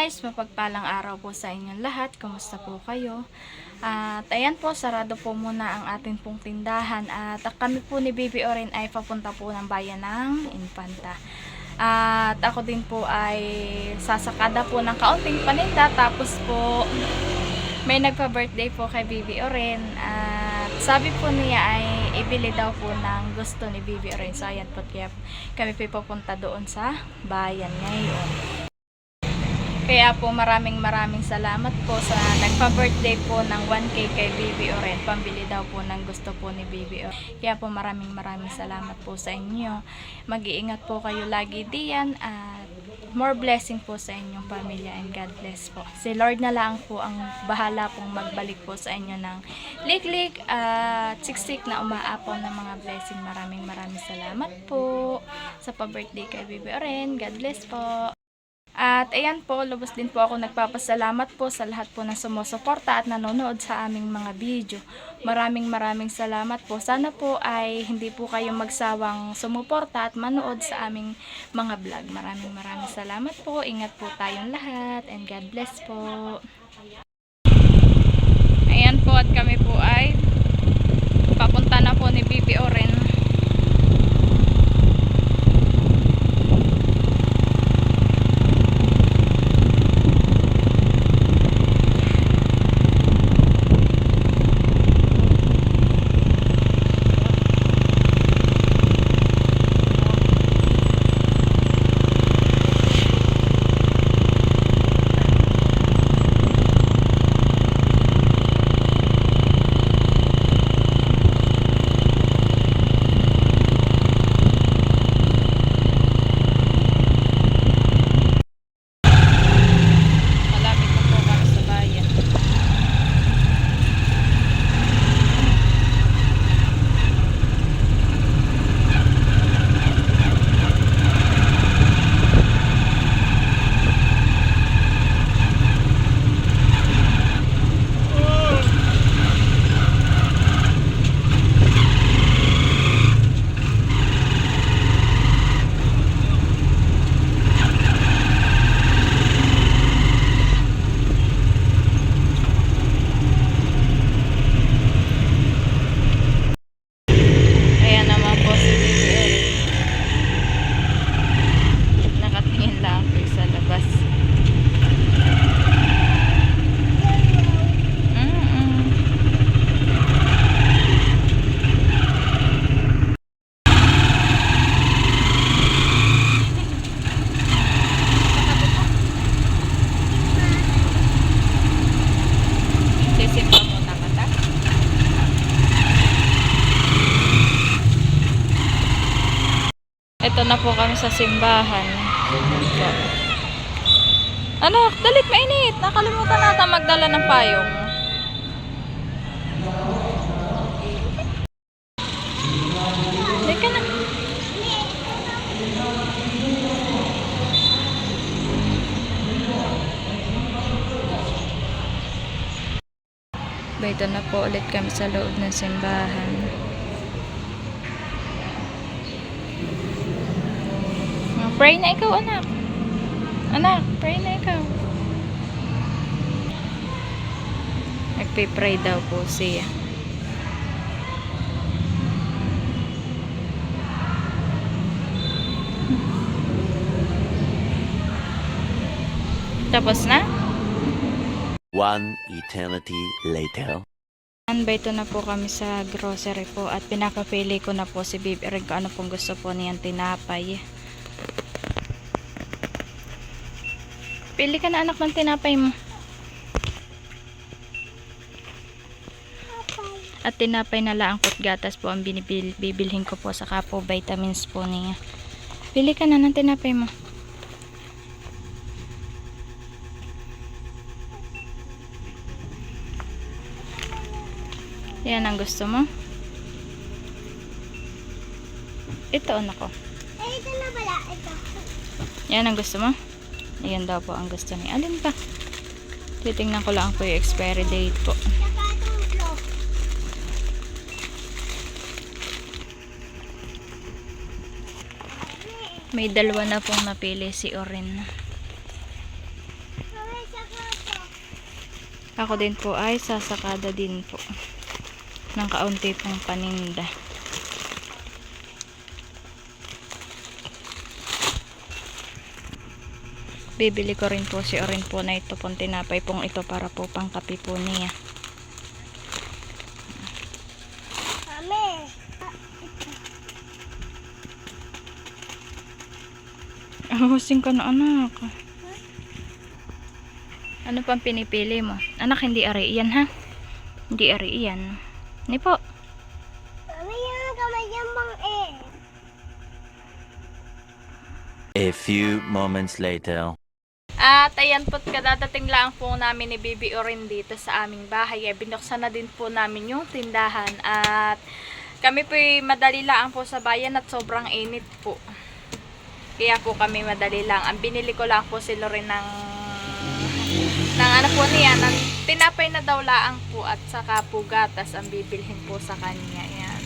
guys, mapagpalang araw po sa inyong lahat. Kumusta po kayo? At ayan po, sarado po muna ang ating pong tindahan. At kami po ni Bibi Oren ay papunta po ng bayan ng Infanta. At ako din po ay sasakada po ng kaunting paninda. Tapos po, may nagpa-birthday po kay Bibi Oren. At sabi po niya ay ibili daw po ng gusto ni Bibi Oren. So ayan po, kaya kami po papunta doon sa bayan ngayon. Kaya po maraming salamat po sa nagpa-birthday po ng 1K kay Bibi Oren. Pambili daw po ng gusto po ni Bibi Oren. Kaya po maraming salamat po sa inyo. Mag-iingat po kayo lagi diyan at more blessing po sa inyong pamilya and God bless po. Si Lord na lang po ang bahala pong magbalik po sa inyo ng liklik at siksik na umaapaw ng mga blessing. Maraming salamat po sa pa-birthday kay Bibi Oren. God bless po. At ayan po, lubos din po ako nagpapasalamat po sa lahat po na sumusuporta at nanonood sa aming mga video. Maraming salamat po. Sana po ay hindi po kayo magsawang sumuporta at manood sa aming mga vlog. Maraming salamat po. Ingat po tayong lahat and God bless po. Ayan po, at kami po ay papunta na po ni Bibi Oren. Ito na po kami sa simbahan. Anak, dalit mainit. Nakalimutan natin magdala ng payong. Dali ka na. Ito na po ulit kami sa loob ng simbahan. Pray na ikaw, anak. Anak, pray na ikaw. Nagpipray daw po siya. Tapos na? One eternity later. Ito na po kami sa grocery po at pinapapili ko na po si Bibi Oren kung ano pong gusto po niyang tinapay. Pili ka na anak ng tinapay mo. At tinapay na laangkot gatas po ang bibilhin ko po, saka po vitamins po niya. Pili ka na ng tinapay mo. Yan ang gusto mo. Ito anak ko. Ito na pala, ito. Yan ang gusto mo. Ayan daw po ang gusto niya. Alin pa? Titingnan ko lang po yung expiry date po. Saka itong clock. May dalawa na pong napili si Oren. Ako din po ay sasakada din po ng kaunti pong paninda. Bibili ko rin po si Orin po na ito pong tinapay pong ito para po pang kape po niya. Mami. Husing ka na anak. Ano pang pinipili mo? Anak, hindi ari iyan ha? Hindi ari iyan. Ni po. Mami, yung kamay yung bang eh. A few moments later. At ayan po, kadadating lang po namin ni Bibi Orin dito sa aming bahay. Binuksan na din po namin yung tindahan. At kami po madali lang po sa bayan at sobrang init po. Kaya po kami madali lang. Ang binili ko lang po si Loren ng ano po niya, ng tinapay na daw laang po at saka po gatas ang bibilhin po sa kanya. Ayan.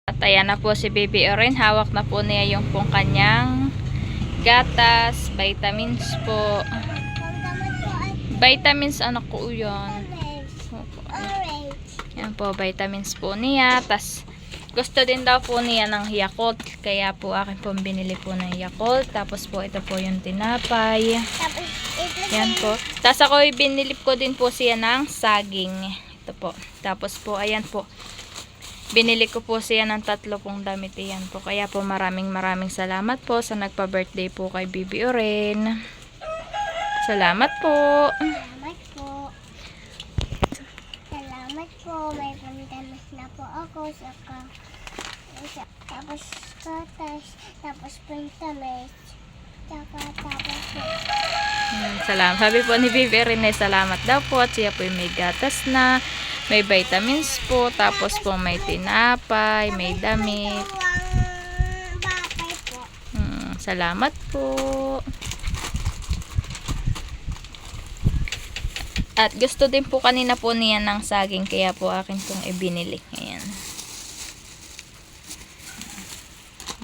At ayan na po si Bibi Orin. Hawak na po niya yung pong kanyang gatas, vitamins po. Pagdamat ko ay Vitamins, anak ko yun. orange. Yan po, vitamins po niya. Tas gusto din daw po niya ng Yakult. Kaya po akin po binili po ng Yakult. Tapos po ito po yung tinapay. Tapos ito Yan po. Tapos ako binili ko din po siya ng saging. Ito po. Tapos po, ayan po. Binili ko po siya ng 3 pong damit. Yan po. Kaya po maraming salamat po sa nagpa-birthday po kay Bibi Orin. Salamat po. Salamat po. Salamat po. May pandamas na po ako. Tapos gatas. Tapos pandamas. Tapos po. Salamat. Sabi po ni Bibi Orin ay salamat daw po. At siya po may gatas na. May vitamins po. Tapos po may tinapay. May damit. Dalawang papay po. Salamat po. At gusto din po kanina po niya ng saging. Kaya po akin pong ibinili. Ayan.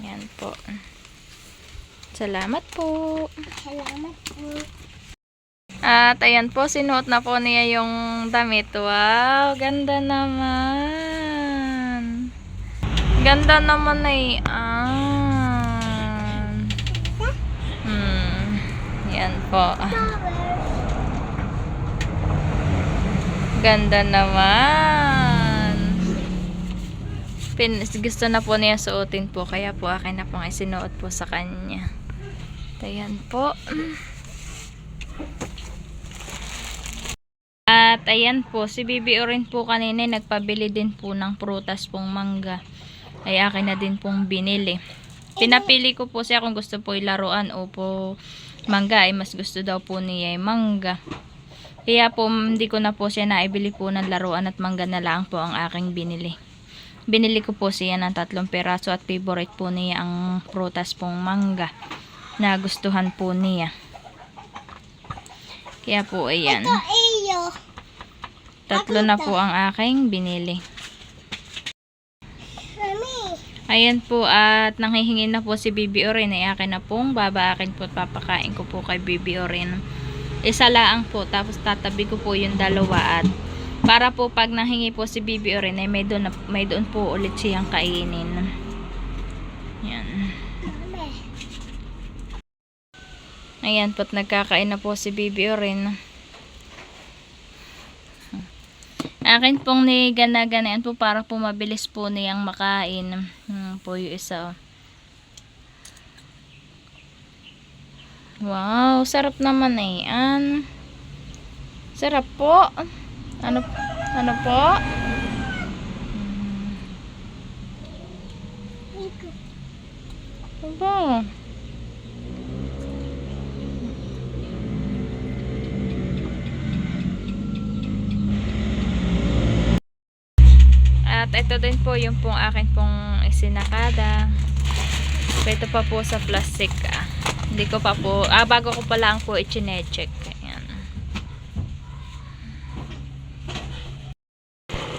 Ayan po. Salamat po. Salamat po. At ayan po, sinuot na po niya yung damit. Wow, ganda naman. Ganda naman na yan. Yan po. Ganda naman. Gusto na po niya suotin po. Kaya po akin na pong isinuot po sa kanya. Ayan po. At ayan po, si Bibi Orin po kanina nagpabili din po ng prutas pong mangga. Ay akin na din pong binili. Pinapili ko po siya kung gusto po ilaruan o po mangga. Ay mas gusto daw po niya ay mangga. Kaya po hindi ko na po siya naibili po ng laruan at mangga na lang po ang aking binili. Binili ko po siya ng 3 peraso at favorite po niya ang prutas pong mangga. Na gustuhan po niya. Kaya po ayan. Ito iyo. 3 na po ang aking binili. Mami. Ayan po at nanghihingi na po si Bibi Orin. Ay akin na pong babaakin po at papakain ko po kay Bibi Orin. Isa laang po tapos tatabi ko po yung 2 at para po pag nanghingi po si Bibi Orin ay may doon po ulit siyang kainin. Yan. Mami. Ayan po at nagkakain na po si Bibi Orin. Akin pong gana-ganayan po para po mabilis po niyang makain. Po yung isa. Wow, sarap naman eh. Sarap po. Ano po? Aba. At ito din po yung pong akin pong isinakada. Ito pa po sa plastic. Hindi ko pa po, bago ko pa lang po i-check. Ayan.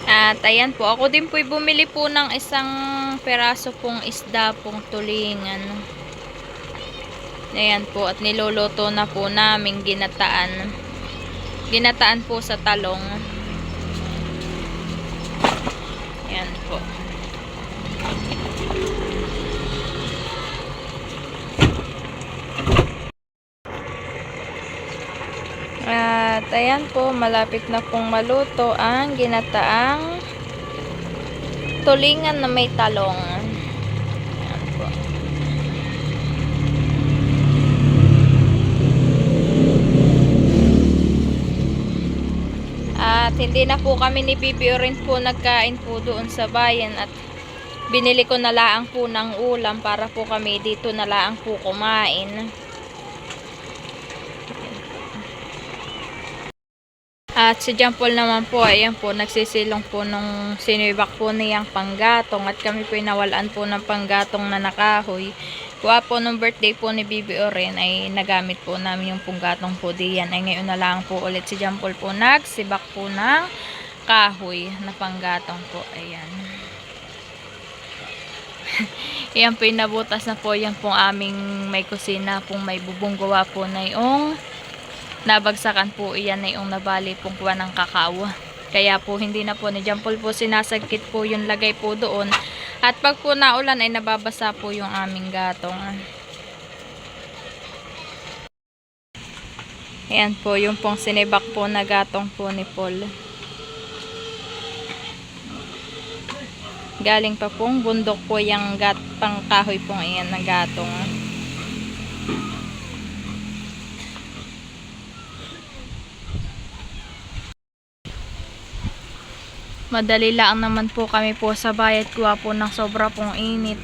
At ayan po, ako din po bumili po ng 1 peraso pong isda pong tulingan. Ayan po, at niluluto na po namin ginataan. Ginataan po sa talong. Yan po. At ayan po, malapit na pong maluto ang ginataang tulingan na may talong. Ayan po. At hindi na po kami ni Bibi rin po nagkain po doon sa bayan at binili ko na laang po ng ulam para po kami dito na laang po kumain. At si John Paul naman po, ayan po, nagsisilong po nung sinibak po niyang panggatong at kami po nawalaan po ng panggatong na nakahoy. Kuha po nung birthday po ni Bibi Oren ay nagamit po namin yung panggatong po diyan. Ay ngayon na lang po ulit si John Paul po nagsibak po ng kahoy na panggatong po. Ayan. Ayan po, nabutas na po yan pong aming may kusina pong may bubong gawa po na yung nabagsakan po iyan na yung nabali pong kuha ng kakao. Kaya po hindi na po ni John Paul po sinasagkit po yung lagay po doon. At pag po naulan ay nababasa po yung aming gatong. Ayan po yung pong sinibak po na gatong po ni Paul. Galing pa pong bundok po yung pangkahoy pong iyan na gatong. Madali lang naman po kami po sa bayat kuha po ng sobra pong init.